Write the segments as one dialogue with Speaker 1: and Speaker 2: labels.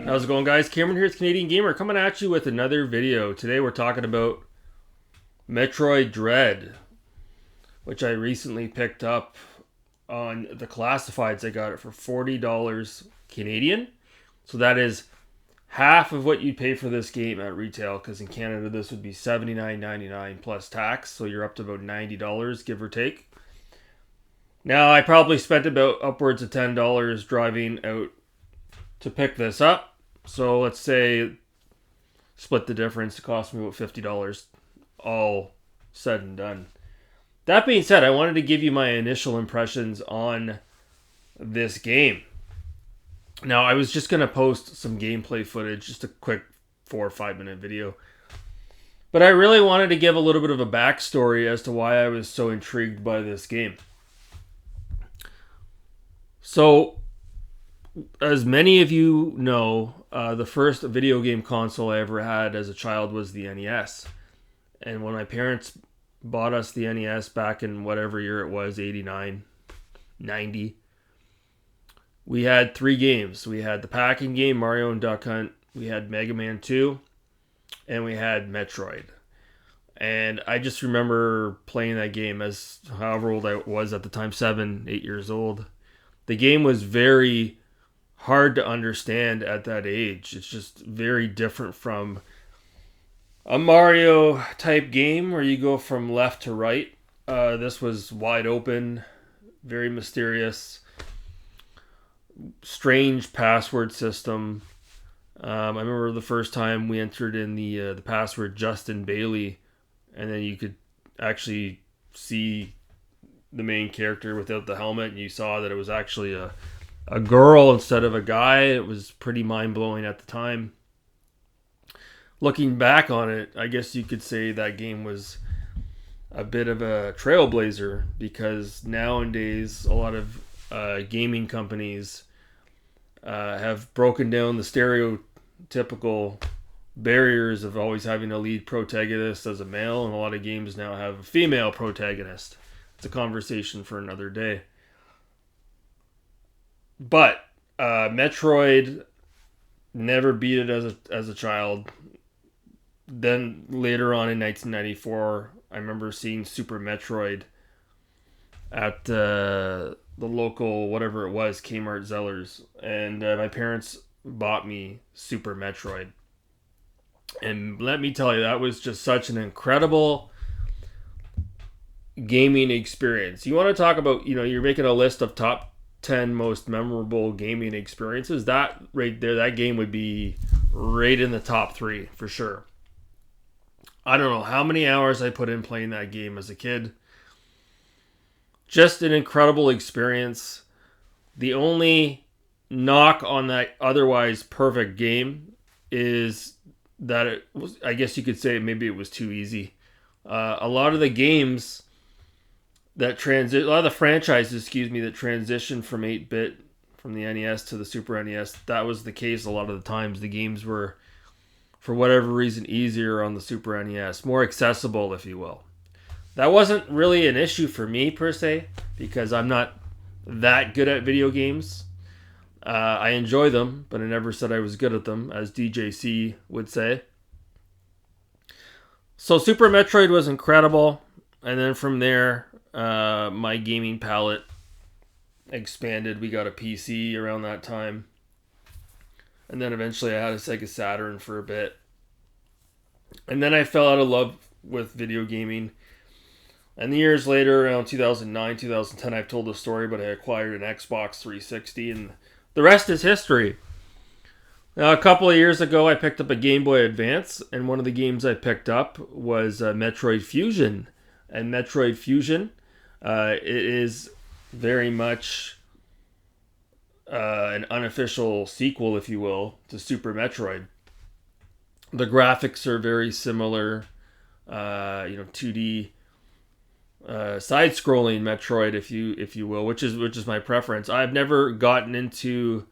Speaker 1: How's it going, guys? Cameron here, it's Canadian Gamer, coming at you with another video. Today we're talking about Metroid Dread, which I recently picked up on the classifieds. I got it for $40 Canadian. So that is half of what you'd pay for this game at retail, because in Canada this would be $79.99 plus tax, so you're up to about $90, give or take. Now, I probably spent about upwards of $10 driving out to pick this up. So let's say split the difference. It cost me about $50 all said and done. That being said, I wanted to give you my initial impressions on this game. Now, I was just going to post some gameplay footage, just a quick 4 or 5 minute video. But I really wanted to give a little bit of a backstory as to why I was so intrigued by this game. So, as many of you know, the first video game console I ever had as a child was the NES. And when my parents bought us the NES back in whatever year it was, 89, 90, we had 3 games. We had the packing game, Mario and Duck Hunt, we had Mega Man 2, and we had Metroid. And I just remember playing that game as however old I was at the time, 7, 8 years old. The game was very hard to understand at that age. It's just very different from a Mario type game where you go from left to right. This was wide open, very mysterious, strange password system. I remember the first time we entered in the password Justin Bailey, and then you could actually see the main character without the helmet, and you saw that it was actually a girl instead of a guy. It was pretty mind-blowing at the time. Looking back on it, I guess you could say that game was a bit of a trailblazer, because nowadays a lot of gaming companies have broken down the stereotypical barriers of always having a lead protagonist as a male, and a lot of games now have a female protagonist. It's a conversation for another day. But Metroid, never beat it as a child. Then later on in 1994, I remember seeing Super Metroid at the local, whatever it was, Kmart Zellers. And my parents bought me Super Metroid. And let me tell you, that was just such an incredible gaming experience. You want to talk about, you're making a list of top 10 most memorable gaming experiences. That right there, that game would be right in the top 3 for sure. I don't know how many hours I put in playing that game as a kid. Just an incredible experience. The only knock on that otherwise perfect game is that it was, I guess you could say maybe it was too easy. A lot of the games that a lot of the franchises, that transitioned from 8-bit, from the NES to the Super NES, that was the case a lot of the times. The games were, for whatever reason, easier on the Super NES, more accessible, if you will. That wasn't really an issue for me, per se, because I'm not that good at video games. I enjoy them, but I never said I was good at them, as DJC would say. So Super Metroid was incredible, and then from there, my gaming palette expanded. We got a PC around that time, and then eventually I had a Sega Saturn for a bit, and then I fell out of love with video gaming. And years later, around 2009, 2010, I've told the story, but I acquired an Xbox 360, and the rest is history. Now, a couple of years ago, I picked up a Game Boy Advance, and one of the games I picked up was Metroid Fusion. And Metroid Fusion, it is very much an unofficial sequel, if you will, to Super Metroid. The graphics are very similar, 2D side-scrolling Metroid, if you will, which is my preference. I've never gotten into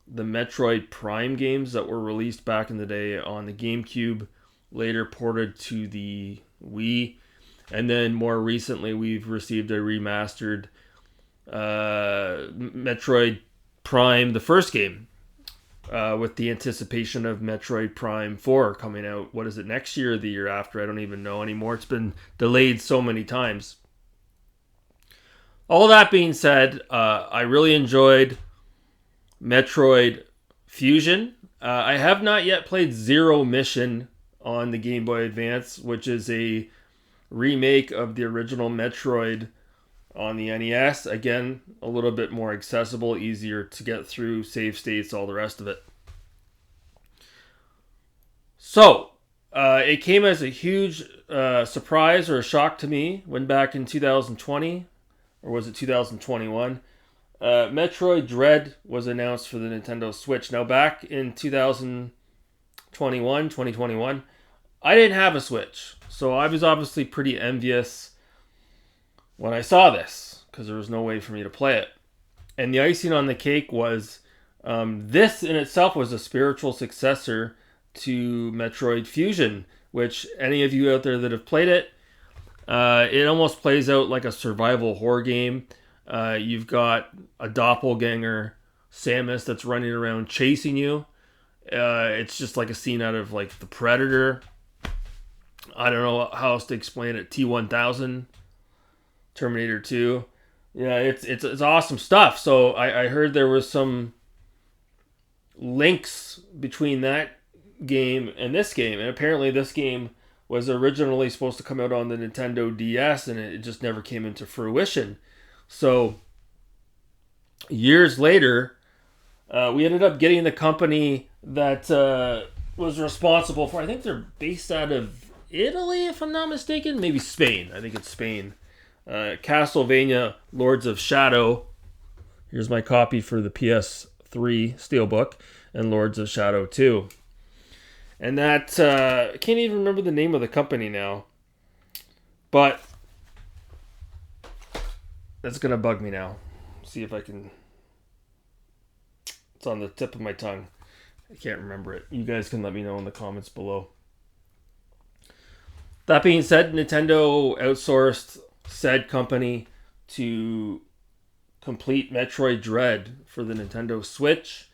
Speaker 1: the Metroid Prime games that were released back in the day on the GameCube, later ported to the Wii, and then more recently we've received a remastered Metroid Prime, the first game. with the anticipation of Metroid Prime 4 coming out. What is it, next year or the year after? I don't even know anymore. It's been delayed so many times. All that being said, I really enjoyed Metroid Fusion. I have not yet played Zero Mission on the Game Boy Advance, which is a remake of the original Metroid on the NES. Again, a little bit more accessible, easier to get through, save states, all the rest of it. So, it came as a huge surprise or a shock to me when back in 2020, or was it 2021, Metroid Dread was announced for the Nintendo Switch. Now, back in 2021, I didn't have a Switch, so I was obviously pretty envious when I saw this, because there was no way for me to play it. And the icing on the cake was, this in itself was a spiritual successor to Metroid Fusion, which any of you out there that have played it, it almost plays out like a survival horror game. You've got a doppelganger, Samus, that's running around chasing you. It's just like a scene out of like The Predator. I don't know how else to explain it. T-1000, Terminator 2. Yeah, it's awesome stuff. So I heard there was some links between that game and this game, and apparently this game was originally supposed to come out on the Nintendo DS, and it just never came into fruition. So years later, we ended up getting the company that was responsible for, I think they're based out of Italy, if I'm not mistaken, maybe Spain. I think it's Spain. Castlevania Lords of Shadow. Here's my copy for the PS3 Steelbook, and Lords of Shadow 2. And that, I can't even remember the name of the company now. But that's going to bug me now. See if I can... It's on the tip of my tongue. I can't remember it. You guys can let me know in the comments below. That being said, Nintendo outsourced said company to complete Metroid Dread for the Nintendo Switch.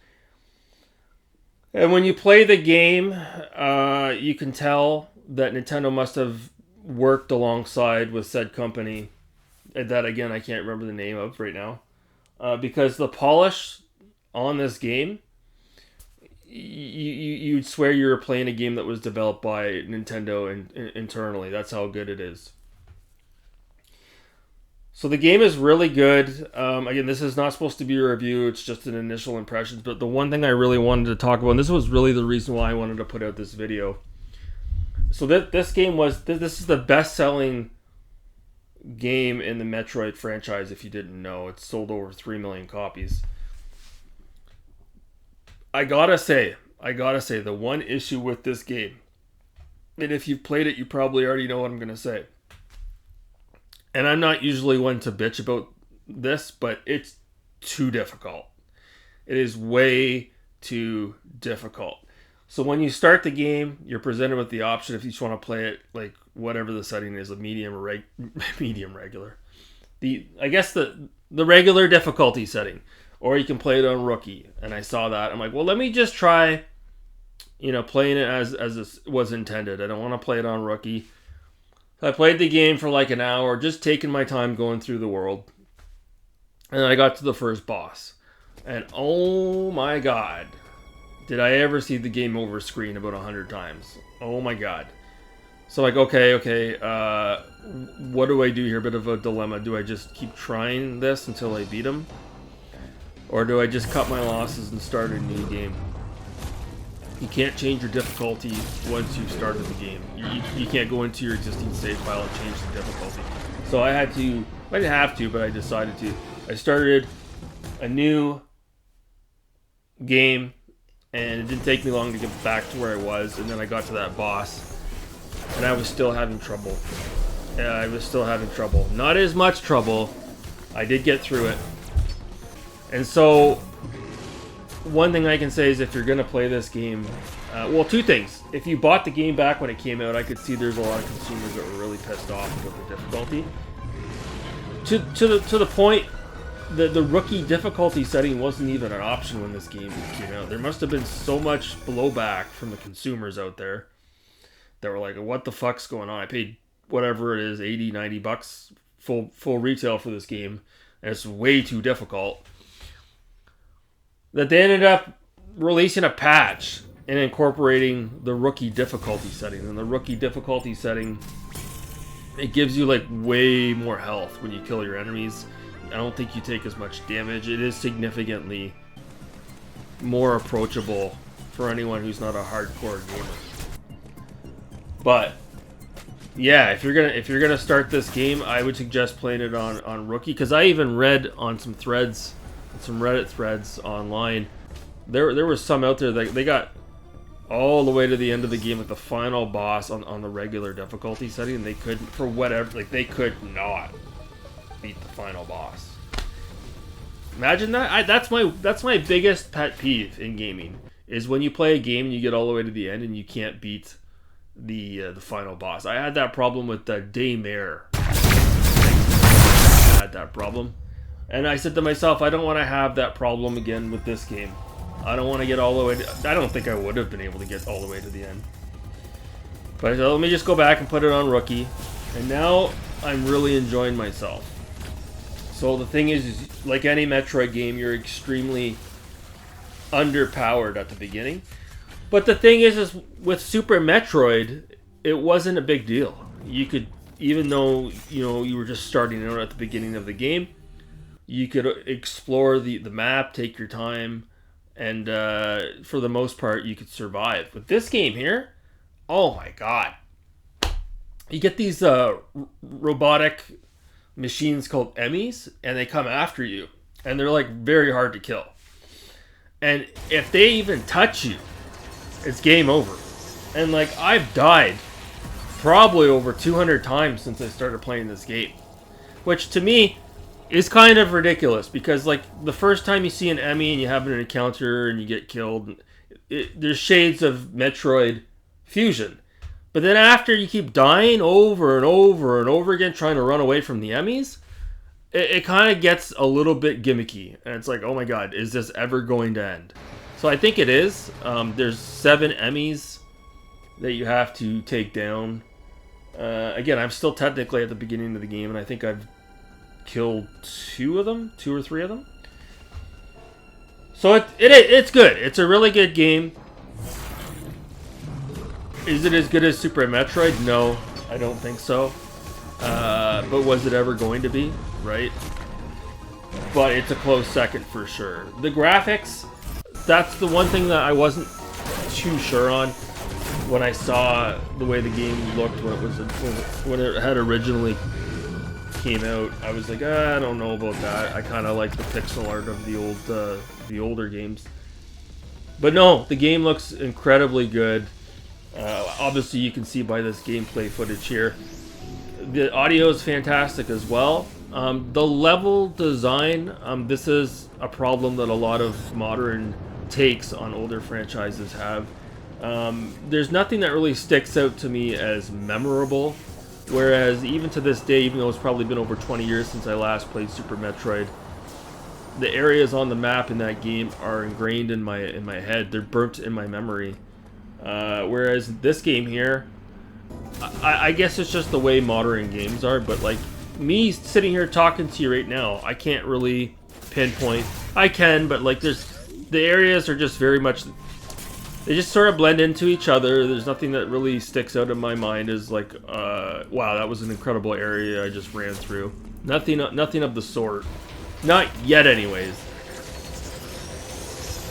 Speaker 1: And when you play the game, you can tell that Nintendo must have worked alongside with said company. That, again, I can't remember the name of right now. Because the polish on this game, you'd swear you were playing a game that was developed by Nintendo internally. That's how good it is. So the game is really good. Again, this is not supposed to be a review. It's just an initial impressions. But the one thing I really wanted to talk about, and this was really the reason why I wanted to put out this video. So this game was, this is the best-selling game in the Metroid franchise, if you didn't know. It's sold over 3 million copies. I gotta say, the one issue with this game, and if you've played it, you probably already know what I'm gonna say. And I'm not usually one to bitch about this, but it's too difficult. It is way too difficult. So when you start the game, you're presented with the option if you just want to play it like whatever the setting is, a medium or medium regular. I guess the regular difficulty setting, or you can play it on rookie. And I saw that. I'm like, well, let me just try, playing it as it was intended. I don't want to play it on rookie. I played the game for like an hour, just taking my time going through the world. And I got to the first boss. And oh my god, did I ever see the game over screen about 100 times. Oh my god. So like, okay, what do I do here? Bit of a dilemma. Do I just keep trying this until I beat him? Or do I just cut my losses and start a new game? You can't change your difficulty once you've started the game. You can't go into your existing save file and change the difficulty. So I didn't have to, but I decided to. I started a new game, and it didn't take me long to get back to where I was, and then I got to that boss, and I was still having trouble. Not as much trouble. I did get through it. And so, one thing I can say is if you're going to play this game, well, two things. If you bought the game back when it came out, I could see there's a lot of consumers that were really pissed off about the difficulty. To the point the rookie difficulty setting wasn't even an option when this game came out. There must have been so much blowback from the consumers out there that were like, what the fuck's going on? I paid whatever it is, 80, 90 bucks full retail for this game, and it's way too difficult. That they ended up releasing a patch and incorporating the rookie difficulty setting. And the rookie difficulty setting, it gives you like way more health when you kill your enemies. I don't think you take as much damage. It is significantly more approachable for anyone who's not a hardcore gamer. But yeah, if you're gonna start this game, I would suggest playing it on rookie, because I even read on some threads, some Reddit threads online, there was some out there that they got all the way to the end of the game with the final boss on the regular difficulty setting, and they couldn't, for whatever, like they could not beat the final boss. Imagine that. That's my biggest pet peeve in gaming, is when you play a game and you get all the way to the end and you can't beat the final boss. I had that problem with the Daymare. I had that problem, and I said to myself, I don't want to have that problem again with this game. I don't want to get all the way I don't think I would have been able to get all the way to the end. But let me just go back and put it on rookie, and now I'm really enjoying myself. So the thing is like any Metroid game, you're extremely underpowered at the beginning. But the thing is with Super Metroid, it wasn't a big deal. You could, even though you were just starting out at the beginning of the game, you could explore the map, take your time, and for the most part, you could survive. With this game here, oh my god, you get these robotic machines called Emmys, and they come after you, and they're like very hard to kill. And if they even touch you, it's game over. And like, I've died probably over 200 times since I started playing this game, which to me is kind of ridiculous, because like the first time you see an Emmy and you have an encounter and you get killed, there's shades of Metroid Fusion. But then after you keep dying over and over and over again trying to run away from the Emmys, it kind of gets a little bit gimmicky, and it's like, oh my god, is this ever going to end? So I think it is. There's 7 Emmys that you have to take down. Again, I'm still technically at the beginning of the game, and I think I've killed 2 or 3 of them. So it's good. It's a really good game. Is it as good as Super Metroid? No, I don't think so. But was it ever going to be? Right? But it's a close second for sure. The graphics, that's the one thing that I wasn't too sure on when I saw the way the game looked when it had originally came out. I was like, I don't know about that. I kind of like the pixel art of the older games. But no, the game looks incredibly good. Obviously, you can see by this gameplay footage here. The audio is fantastic as well. The level design, this is a problem that a lot of modern takes on older franchises have. There's nothing that really sticks out to me as memorable, whereas even to this day, even though it's probably been over 20 years since I last played Super Metroid, the areas on the map in that game are ingrained in my head. They're burnt in my memory. Whereas this game here, I guess it's just the way modern games are, but like me sitting here talking to you right now, I can't really pinpoint. I can, but like the areas are just very much, they just sort of blend into each other. There's nothing that really sticks out in my mind as like, wow, that was an incredible area I just ran through. Nothing of the sort. Not yet anyways.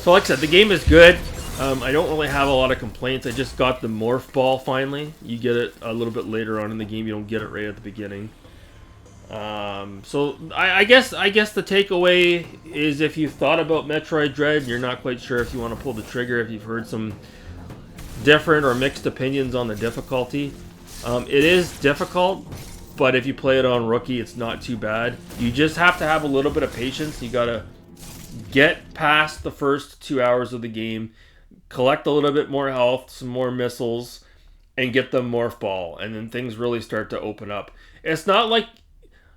Speaker 1: So like I said, the game is good. I don't really have a lot of complaints. I just got the morph ball finally. You get it a little bit later on in the game. You don't get it right at the beginning. So I guess the takeaway is, if you've thought about Metroid Dread, you're not quite sure if you want to pull the trigger, if you've heard some different or mixed opinions on the difficulty. It is difficult, but if you play it on rookie, it's not too bad. You just have to have a little bit of patience. You gotta get past the first 2 hours of the game, collect a little bit more health, some more missiles, and get the morph ball, and then things really start to open up. It's not like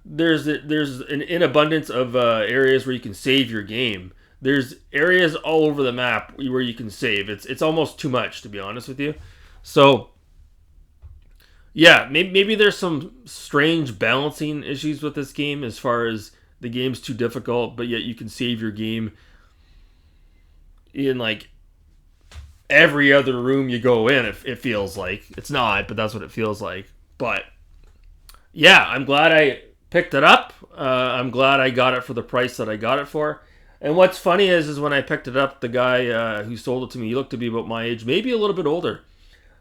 Speaker 1: there's an abundance of areas where you can save your game. There's areas all over the map where you can save. It's almost too much, to be honest with you. So yeah, maybe there's some strange balancing issues with this game as far as the game's too difficult, but yet you can save your game in like every other room you go in. It feels like it's not, but that's what it feels like. But yeah, I'm glad I picked it up. I'm glad I got it for the price that I got it for. And what's funny is when I picked it up, the guy who sold it to me, he looked to be about my age, maybe a little bit older.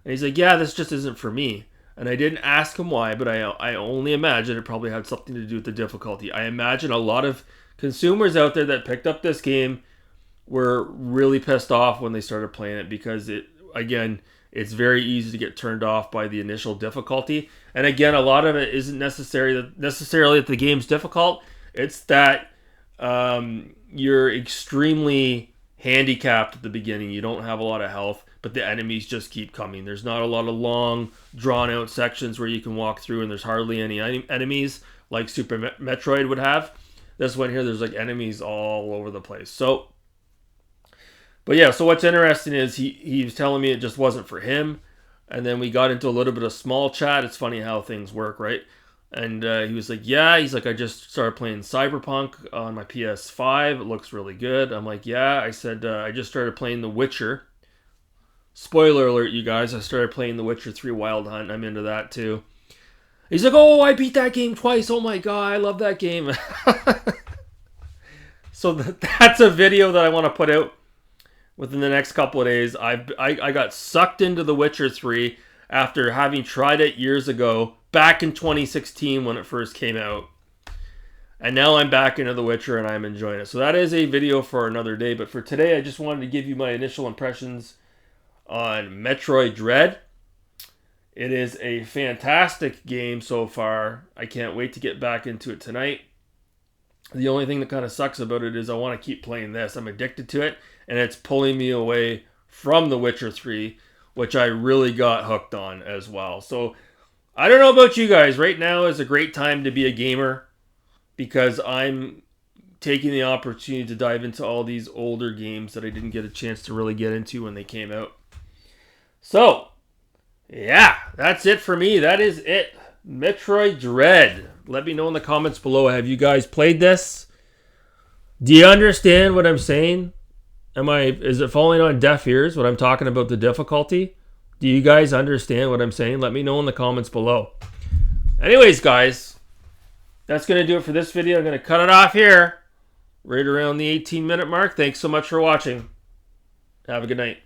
Speaker 1: And he's like, yeah, this just isn't for me. And I didn't ask him why, but I only imagine it probably had something to do with the difficulty. I imagine a lot of consumers out there that picked up this game were really pissed off when they started playing it because it's very easy to get turned off by the initial difficulty. And again, a lot of it isn't necessarily that the game's difficult. It's that you're extremely handicapped at the beginning. You don't have a lot of health, but the enemies just keep coming. There's not a lot of long, drawn-out sections where you can walk through, and there's hardly any enemies like Super Metroid would have. This one here, there's like enemies all over the place. So, but yeah, so what's interesting is he was telling me it just wasn't for him. And then we got into a little bit of small chat. It's funny how things work, right? And he was like, yeah, he's like, I just started playing Cyberpunk on my PS5. It looks really good. I'm like, yeah. I said, I just started playing The Witcher. Spoiler alert, you guys. I started playing The Witcher 3 Wild Hunt. I'm into that too. He's like, oh, I beat that game twice. Oh my God, I love that game. So that's a video that I want to put out within the next couple of days. I got sucked into The Witcher 3 after having tried it years ago, back in 2016 when it first came out. And now I'm back into The Witcher and I'm enjoying it. So that is a video for another day. But for today, I just wanted to give you my initial impressions on Metroid Dread. It is a fantastic game so far. I can't wait to get back into it tonight. The only thing that kind of sucks about it is I want to keep playing this. I'm addicted to it, and it's pulling me away from The Witcher 3, which I really got hooked on as well. So I don't know about you guys. Right now is a great time to be a gamer because I'm taking the opportunity to dive into all these older games that I didn't get a chance to really get into when they came out. So, yeah, that's it for me. That is it. Metroid Dread. Let me know in the comments below. Have you guys played this? Do you understand what I'm saying? Is it falling on deaf ears when I'm talking about the difficulty? Do you guys understand what I'm saying? Let me know in the comments below. Anyways, guys, that's going to do it for this video. I'm going to cut it off here, right around the 18-minute mark. Thanks so much for watching. Have a good night.